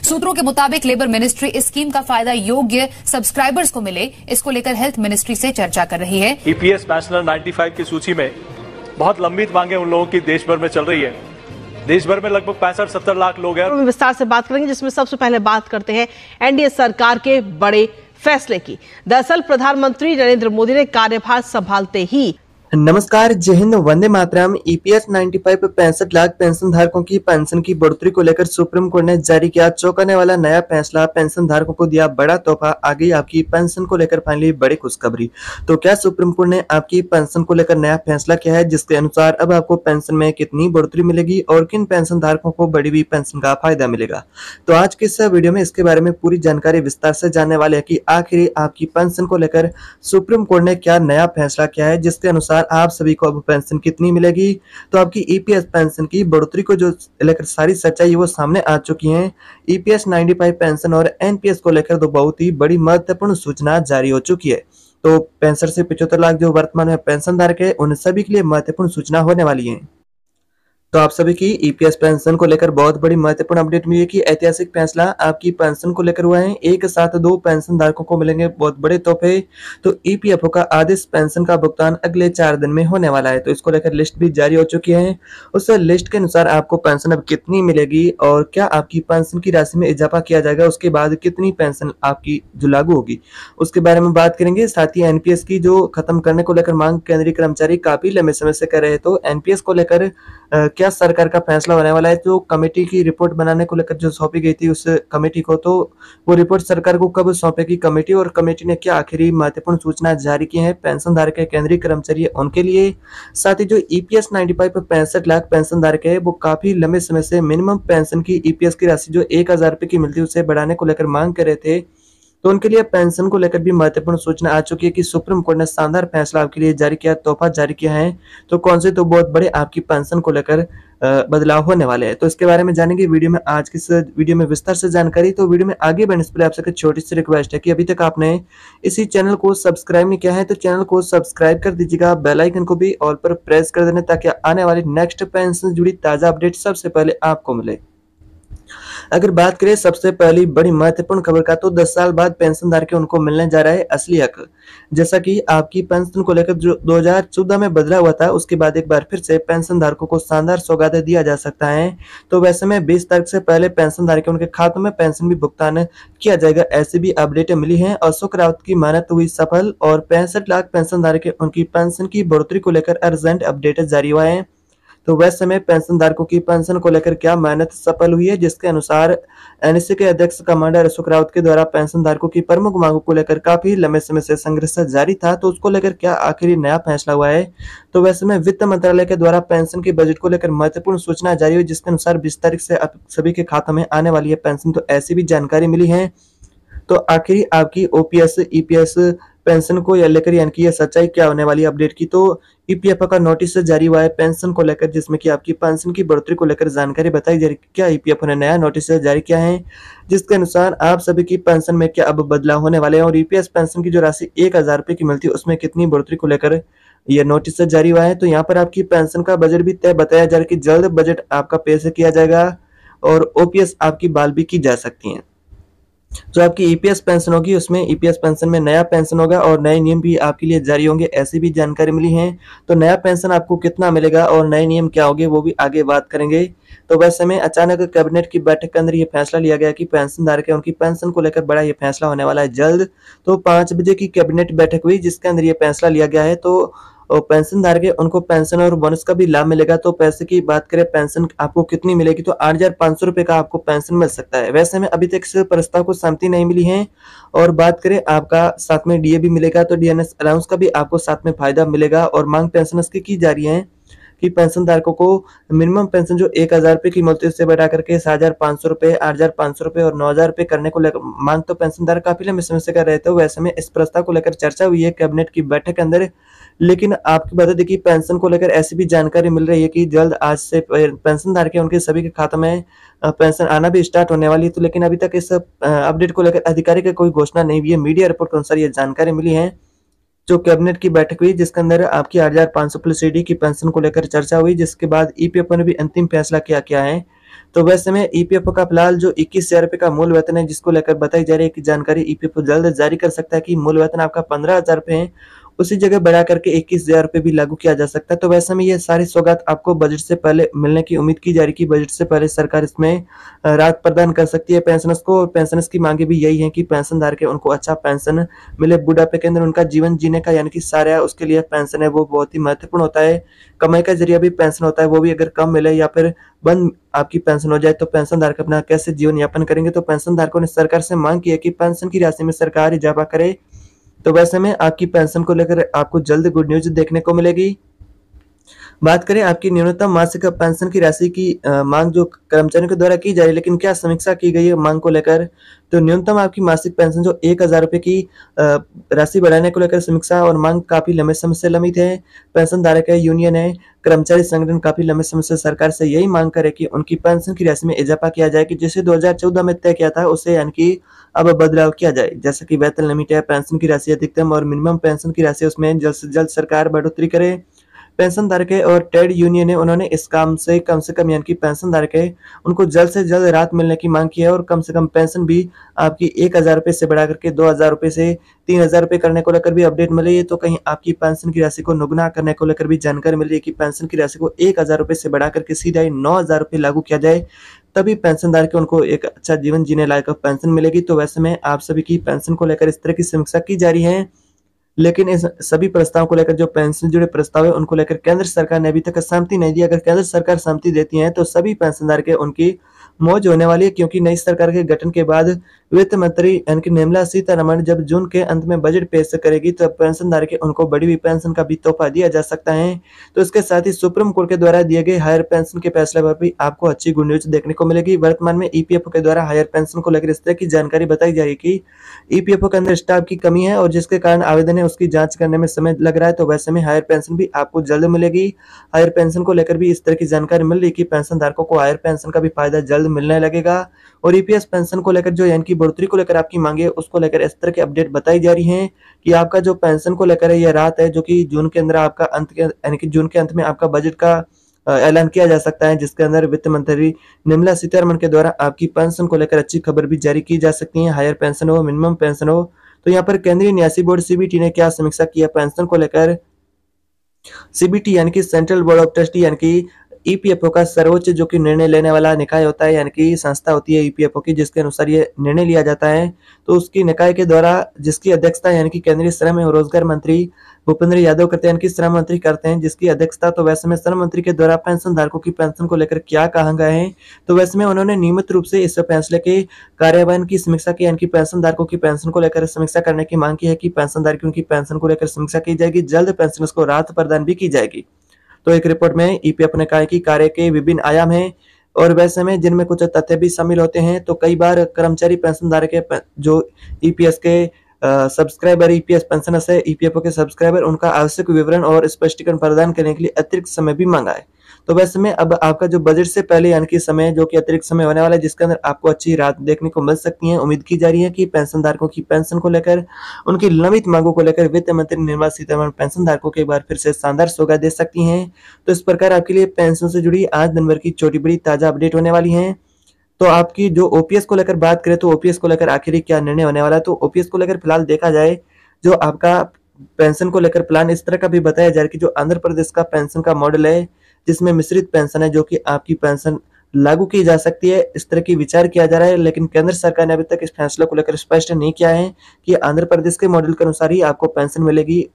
सूत्रों के मुताबिक लेबर मिनिस्ट्री इस स्कीम का फायदा योग्य सब्सक्राइबर्स को मिले, इसको लेकर हेल्थ मिनिस्ट्री से चर्चा कर रही है। ईपीएस पेंशनर 95 की सूची में बहुत लंबी मांगे उन लोगों की देश भर में चल रही है। देश भर में लगभग 65-70 लाख लोग हैं। विस्तार से बात करेंगे, जिसमें सबसे पहले बात करते हैं एनडीए सरकार के बड़े फैसले की। दरअसल प्रधानमंत्री नरेंद्र मोदी ने कार्यभार संभालते ही नमस्कार, जय हिंद, वंदे मातरम। ईपीएस 95 पे 65 लाख पेंशन धारकों की पेंशन की बढ़ोतरी को लेकर सुप्रीम कोर्ट ने जारी किया चौंकाने वाला नया फैसला। पेंशन धारकों को दिया बड़ा तोहफा, आ गई आपकी पेंशन को लेकर फाइनली बड़ी खुशखबरी। तो क्या सुप्रीम कोर्ट ने आपकी पेंशन को लेकर नया फैसला किया है, जिसके अनुसार अब आपको पेंशन में कितनी बढ़ोतरी मिलेगी और किन पेंशन धारकों को बढ़ी हुई पेंशन का फायदा मिलेगा। तो आज के इस वीडियो में इसके बारे में पूरी जानकारी विस्तार से जानने वाले हैं कि आखिर आपकी पेंशन को लेकर सुप्रीम कोर्ट ने क्या नया फैसला किया है, जिसके अनुसार आप सभी को अब पेंशन कितनी मिलेगी। तो आपकी ईपीएस पेंशन की बढ़ोतरी को जो लेकर सारी सच्चाई वो सामने आ चुकी है। ईपीएस 95 पेंशन और एनपीएस को लेकर तो बहुत ही बड़ी महत्वपूर्ण सूचना जारी हो चुकी है। तो 65 से 75 लाख जो वर्तमान में पेंशन धारक है, उन सभी के लिए महत्वपूर्ण सूचना होने वाली है। तो आप सभी की ईपीएस पेंशन को लेकर बहुत बड़ी महत्वपूर्ण अपडेट मिली है कि ऐतिहासिक फैसला आपकी पेंशन को लेकर हुआ है। एक साथ 2 पेंशन धारकों को मिलेंगे बहुत बड़े तोहफे। तो ईपीएफओ का आदेश पेंशन का भुगतान अगले 4 दिन में होने वाला है। तो इसको लेकर लिस्ट भी जारी हो चुकी है। उस लिस्ट के अनुसार आपको पेंशन अब कितनी मिलेगी और क्या आपकी पेंशन की राशि में इजाफा किया जाएगा, उसके बाद कितनी पेंशन आपकी जो लागू होगी, उसके बारे में बात करेंगे। साथ ही एनपीएस की जो खत्म करने को लेकर मांग केंद्रीय कर्मचारी काफी लंबे समय से कर रहे हैं। तो एनपीएस को लेकर क्या सरकार का फैसला होने वाला है। जो कमेटी की रिपोर्ट बनाने को लेकर जो सौंपी गई थी उस कमेटी को, तो वो रिपोर्ट सरकार को कब सौंपेगी कमेटी, और कमेटी ने क्या आखिरी महत्वपूर्ण सूचना जारी की है पेंशन धारक के केंद्रीय कर्मचारी उनके लिए। साथ ही जो ईपीएस 95 पर 65 लाख पेंशन धारक है, वो काफी लंबे समय से मिनिमम पेंशन की ईपीएस की राशि जो 1000 रुपए की मिलती है उसे बढ़ाने को लेकर मांग कर रहे थे। तो उनके लिए पेंशन को लेकर भी महत्वपूर्ण सूचना आ चुकी है कि सुप्रीम कोर्ट ने शानदार फैसला आपके लिए जारी किया, तोहफा जारी किया है। तो कौन से तो बहुत बड़े आपकी पेंशन को लेकर बदलाव होने वाले हैं। तो इसके बारे में जानेंगे वीडियो में, आज की इस वीडियो में विस्तार से जानकारी। तो वीडियो में आगे बढ़ने से पहले आपसे एक छोटी सी रिक्वेस्ट है कि अभी तक आपने इसी चैनल को सब्सक्राइब नहीं किया है तो चैनल को सब्सक्राइब कर दीजिएगा, बेल आइकन को भी ऑल पर प्रेस कर देना ताकि आने वाली नेक्स्ट पेंशन से जुड़ी ताजा अपडेट सबसे पहले आपको मिले। अगर बात करें सबसे पहली बड़ी महत्वपूर्ण खबर का, तो 10 साल बाद पेंशन धारक उनको मिलने जा रहा है असली हक। जैसा कि आपकी पेंशन को लेकर जो 2014 में बदला हुआ था, उसके बाद एक बार फिर से पेंशन धारकों को शानदार सौगातें दिया जा सकता है। तो वैसे में 20 तारीख से पहले पेंशन धारक उनके खातों में पेंशन भी भुगतान किया जाएगा, ऐसी भी अपडेटें मिली है। अशोक रावत की मेहनत हुई सफल और 65 लाख पेंशन धारक उनकी पेंशन की बढ़ोतरी को लेकर अर्जेंट अपडेट जारी हुआ है। तो वैसे में पेंशन धारकों की पेंशन को लेकर क्या मेहनत सफल हुई है, जिसके अनुसार एनएससी के अध्यक्ष कमांडर अशोक रावत के द्वारा पेंशन धारकों की प्रमुख मांगों को लेकर काफी लंबे समय से संघर्ष जारी था। तो उसको लेकर क्या आखिरी नया फैसला हुआ है। तो वैसे में वित्त मंत्रालय के द्वारा पेंशन के बजट को लेकर महत्वपूर्ण सूचना जारी हुई, जिसके अनुसार 20 तारीख से अब सभी के खातों में आने वाली है पेंशन। तो ऐसी भी जानकारी मिली है। तो आखिरी आपकी ओपीएस ईपीएस पेंशन को या लेकर यानी कि ये सच्चाई क्या होने वाली है अपडेट की। तो ईपीएफओ का नोटिस जारी हुआ है पेंशन को लेकर, जिसमें कि आपकी पेंशन की बढ़ोतरी को लेकर जानकारी बताई जा रही है। क्या ईपीएफओ ने नया नोटिस जारी किया है, जिसके अनुसार आप सभी की पेंशन में क्या अब बदलाव होने वाले हैं और ईपीएस पेंशन की जो राशि 1000 रुपए की मिलती है उसमें कितनी बढ़ोतरी को लेकर यह नोटिस जारी हुआ है। तो यहाँ पर आपकी पेंशन का बजट भी तय बताया जा रहा है कि जल्द बजट आपका पेश किया जाएगा और ओपीएस आपकी बहाल भी की जा सकती है। जो आपकी ईपीएस पेंशन होगी उसमें ईपीएस पेंशन में नया पेंशन होगा और नए नियम भी आपके लिए जारी होंगे, ऐसी भी जानकारी मिली है। तो नया पेंशन आपको कितना मिलेगा और नए नियम क्या होंगे वो भी आगे बात करेंगे। तो वैसे में अचानक कैबिनेट की बैठक के अंदर ये फैसला लिया गया कि पेंशन धारक है उनकी पेंशन को लेकर बड़ा ये फैसला होने वाला है जल्द। तो 5 बजे की कैबिनेट बैठक हुई, जिसके अंदर ये फैसला लिया गया है। तो और पेंशन धारक है उनको पेंशन और बोनस का भी लाभ मिलेगा। तो पैसे की बात करें पेंशन आपको कितनी मिलेगी, तो 8500 रुपए का आपको पेंशन मिल सकता है। वैसे में अभी तक इस प्रस्ताव को सहमति नहीं मिली है। और बात करें आपका साथ में डीए भी मिलेगा, तो डीएनएस अलाउंस का भी आपको साथ में फायदा मिलेगा। और मांग पेंशन की जा रही है कि पेंशन धारकों को मिनिमम पेंशन जो 1000 रुपए की मिलती है उससे बढ़ा करके 7500 रुपए, 8500 रुपए और 9000 रुपए करने को लेकर मांग तो पेंशन धारक काफी लंबे समय से कर रहे थे। वैसे में इस प्रस्ताव को लेकर चर्चा हुई है कैबिनेट की बैठक के अंदर। लेकिन आपकी बता दें कि पेंशन को लेकर ऐसी भी जानकारी मिल रही है कि जल्द आज से पेंशन धारक उनके सभी के खातों में पेंशन आना भी स्टार्ट होने वाली है। तो लेकिन अभी तक इस अपडेट को लेकर अधिकारी की कोई घोषणा नहीं हुई है। मीडिया रिपोर्ट के अनुसार ये जानकारी मिली है। जो कैबिनेट की बैठक हुई जिसके अंदर आपकी 8500 प्लस ईडी की पेंशन को लेकर चर्चा हुई, जिसके बाद ईपीएफओ ने भी अंतिम फैसला क्या किया है तो वैसे में ईपीएफओ का फिलहाल जो 21,000 रुपये का मूल वेतन है, जिसको लेकर बताई जा रही है कि जानकारी ईपीएफओ जल्द जारी कर सकता है कि मूल वेतन आपका 15,000 रुपये है, उसी जगह बढ़ा करके 21,000 रुपये भी लागू किया जा सकता है। तो वैसे में ये सारी सौगात आपको बजट से पहले मिलने की उम्मीद की जा रही है कि बजट से पहले सरकार इसमें राहत प्रदान कर सकती है पेंशनर्स को। और पेंशनर्स की मांगे भी यही है कि पेंशनधारक है उनको अच्छा पेंशन मिले, बुढ़ापे के अंदर उनका जीवन जीने का यानी कि सहारा है, उसके लिए पेंशन है वो बहुत ही महत्वपूर्ण होता है। कमाई का जरिया भी पेंशन होता है, वो भी अगर कम मिले या फिर बंद आपकी पेंशन हो जाए तो पेंशन धारक अपना कैसे जीवन यापन करेंगे। तो पेंशन धारकों ने सरकार से मांग की है कि पेंशन की राशि में सरकार इजाफा करे। तो वैसे में आपकी पेंशन को लेकर आपको जल्द गुड न्यूज देखने को मिलेगी। बात करें आपकी न्यूनतम मासिक पेंशन की राशि की मांग जो कर्मचारियों के द्वारा की जा रही है, लेकिन क्या समीक्षा की गई है मांग को लेकर। तो न्यूनतम आपकी मासिक पेंशन जो 1,000 रुपये की राशि बढ़ाने को लेकर समीक्षा और मांग काफी लंबे समय से लंबित है। पेंशन धारक है, यूनियन है, कर्मचारी संगठन काफी लंबे समय से सरकार से यही मांग करे कि उनकी पेंशन की राशि में इजाफा किया जाए कि जैसे 2014 में तय किया था उसे यानी कि अब बदलाव किया जाए। जैसे कि वेतन लिमिट है, पेंशन की राशि अधिकतम और मिनिमम पेंशन की राशि उसमें जल्द से जल्द सरकार बढ़ोतरी करे। पेंशन धारक है और ट्रेड यूनियन है, उन्होंने इस काम से कम यानी कि पेंशन धारक है उनको जल्द से जल्द राहत मिलने की मांग की है और कम से कम पेंशन भी आपकी 1,000 रुपये से बढ़ा करके 2,000 रुपये से 3,000 रुपये करने को लेकर भी अपडेट मिली है। तो कहीं आपकी पेंशन की राशि को दोगुना करने को लेकर भी जानकारी मिल रही है कि पेंशन की राशि को 1,000 रुपये से बढ़ा करके सीधा ही 9,000 रुपये लागू किया जाए, तभी पेंशन धारक उनको एक अच्छा जीवन जीने लायक पेंशन मिलेगी। तो वैसे में आप सभी की पेंशन को लेकर इस तरह की समीक्षा की जा रही है, लेकिन इस सभी प्रस्ताव को लेकर जो पेंशन से जुड़े प्रस्ताव है उनको लेकर केंद्र सरकार ने अभी तक सहमति नहीं दी। अगर केंद्र सरकार सहमति देती है तो सभी पेंशनधारक है उनकी मौज होने वाली है, क्योंकि नई सरकार के गठन के बाद वित्त मंत्री यानी कि निर्मला सीतारमण जब जून के अंत में बजट पेश करेगी तो पेंशनधारक उनको बढ़ी हुई पेंशन का भी तोहफा दिया जा सकता है। तो इसके साथ ही सुप्रीम कोर्ट के द्वारा दिए गए हायर पेंशन के फैसले पर भी आपको अच्छी गुड न्यूज देखने को मिलेगी। वर्तमान में ईपीएफओ के द्वारा हायर पेंशन को लेकर इस तरह की जानकारी बताई जा रही है कि ईपीएफओ के अंदर स्टाफ की कमी है और जिसके कारण आवेदन है उसकी जांच करने में समय लग रहा है। तो वैसे में हायर पेंशन भी आपको जल्द मिलेगी। हायर पेंशन को लेकर भी इस तरह की जानकारी मिल रही है कि पेंशन धारकों को हायर पेंशन का भी फायदा जल्द मिलने लगेगा। और ईपीएस पेंशन को लेकर जो यानी कि बढ़ोतरी को लेकर आपकी मांगे उसको लेकर इस तरह की अपडेट बताई जा रही है कि आपका जो पेंशन को लेकर है यह राहत है जो कि जून के अंदर आपका अंत के यानी कि जून के अंत में आपका बजट का ऐलान किया जा सकता है, जिसके अंदर वित्त मंत्री निर्मला सीतारमण के द्वारा आपकी पेंशन को लेकर अच्छी खबर भी जारी की जा सकती है। हायर पेंशन हो, मिनिमम पेंशन हो। तो यहाँ पर केंद्रीय न्यासी बोर्ड सीबीटी ने क्या समीक्षा किया पेंशन को लेकर। सीबीटी यानी कि सेंट्रल बोर्ड ऑफ ट्रस्टी यानी कि ईपीएफओ का सर्वोच्च जो कि निर्णय लेने वाला निकाय होता है, यानी कि संस्था होती है ईपीएफओ की, जिसके अनुसार ये निर्णय लिया जाता है। तो उसकी निकाय के द्वारा जिसकी अध्यक्षता यानी कि केंद्रीय श्रम एवं रोजगार मंत्री भूपेंद्र यादव करते हैं, यानी कि श्रम मंत्री करते हैं जिसकी अध्यक्षता। तो वैसे में श्रम मंत्री के द्वारा पेंशन धारकों की पेंशन को लेकर क्या कहा गया है, तो वैसे में उन्होंने नियमित रूप से इस फैसले के कार्यान्वयन की समीक्षा की, यानी कि पेंशन धारकों की पेंशन को लेकर समीक्षा करने की मांग की है कि पेंशन धारकों की पेंशन को लेकर समीक्षा की जाएगी, जल्द पेंशनर्स को राहत प्रदान भी की जाएगी। तो एक रिपोर्ट में ईपीएफ ने कहा कि कार्य के विभिन्न आयाम हैं और वैसे में जिनमें कुछ तथ्य भी शामिल होते हैं। तो कई बार कर्मचारी पेंशन धारक जो ईपीएस के सब्सक्राइबर ईपीएस पेंशनर्स है, ईपीएफओ के सब्सक्राइबर, उनका आवश्यक विवरण और स्पष्टीकरण प्रदान करने के लिए अतिरिक्त समय भी मांगा है। तो वैसे में अब आपका जो बजट से पहले यानी कि समय जो कि अतिरिक्त समय होने वाला है, जिसके अंदर आपको अच्छी राहत देखने को मिल सकती है। उम्मीद की जा रही है कि पेंशन धारकों की पेंशन को लेकर, उनकी लंबित मांगों को लेकर वित्त मंत्री निर्मला सीतारमण पेंशन धारकों को एक बार फिर से शानदार सौगात दे सकती हैं। तो इस प्रकार आपके लिए पेंशन से जुड़ी आज दिन भर की छोटी बड़ी ताजा अपडेट होने वाली है। तो आपकी जो ओपीएस को लेकर बात करें तो ओपीएस को लेकर आखिर क्या निर्णय होने वाला है। तो ओपीएस को लेकर फिलहाल देखा जाए जो आपका पेंशन को लेकर प्लान इस तरह का भी बताया जा रहा है कि जो आंध्र प्रदेश का पेंशन का मॉडल है जिसमें मिश्रित पेंशन है, जो कि आपकी पेंशन लागू की जा सकती है, इस तरह की विचार किया जा रहा है। लेकिन केंद्र सरकार ने अभी तक इस फैसले को लेकर स्पष्ट नहीं किया है कि आंध्र प्रदेश के मॉडल के अनुसार ही आपको पेंशन मिलेगी